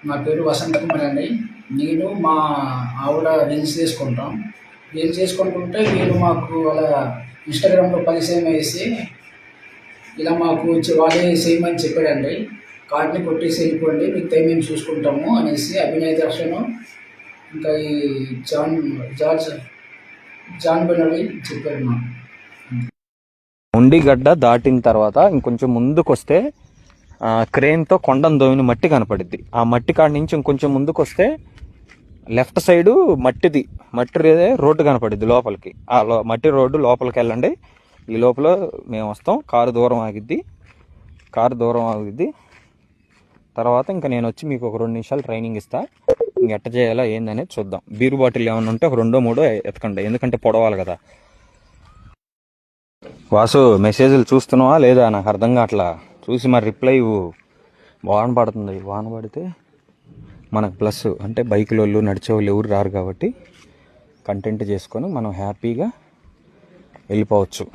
నా పేరు వసంత కుమార్ అండి. నేను మా ఆవిడ రీల్స్ చేసుకుంటాం. రీల్స్ చేసుకుంటుంటే వీళ్ళు మాకు అలా ఇన్స్టాగ్రామ్లో పరిచయం వేసి ఇలా మాకు వాళ్ళే చేయమని చెప్పాడండి. కార్డ్ని కొట్టేసి వెళ్ళిపోండి, మిగతాయి మేము చూసుకుంటాము అనేసి అభినయ్ దర్శన్ ఇంకా ఈ జార్జ్ జాన్ బెనోలి చెప్పాడు మాకు. ఉండిగడ్డ దాటిన తర్వాత ఇంకొంచెం ముందుకు వస్తే క్రెయిన్తో కొండను దోవిన మట్టి కనపడిద్ది. ఆ మట్టి కాడ నుంచి ఇంకొంచెం ముందుకు వస్తే లెఫ్ట్ సైడు మట్టి రోడ్డు కనపడిద్ది లోపలికి. ఆ మట్టి రోడ్డు లోపలికి వెళ్ళండి. ఈ లోపల మేము వస్తాం. కారు దూరం ఆగిద్ది. తర్వాత ఇంకా నేను వచ్చి మీకు ఒక 2 నిమిషాలు ట్రైనింగ్ ఇస్తా. ఇంక ఎట్ట చేయాలా ఏందనేది చూద్దాం. బీరు బాటిల్ ఏమైనా ఉంటే ఒక 2-3 ఎతకండి, ఎందుకంటే పొడవాలి కదా. వాసు, మెసేజ్లు చూస్తున్నావా లేదా? నాకు అర్థం కావట్లా. చూసి మరి రిప్లై ఇవ్వు. వాన పడుతుంది. వాన పడితే మనకు ప్లస్, అంటే బైకుల వాళ్ళు నడిచే వాళ్ళు ఎవరు రారు కాబట్టి కంటెంట్ చేసుకొని మనం హ్యాపీగా వెళ్ళిపోవచ్చు.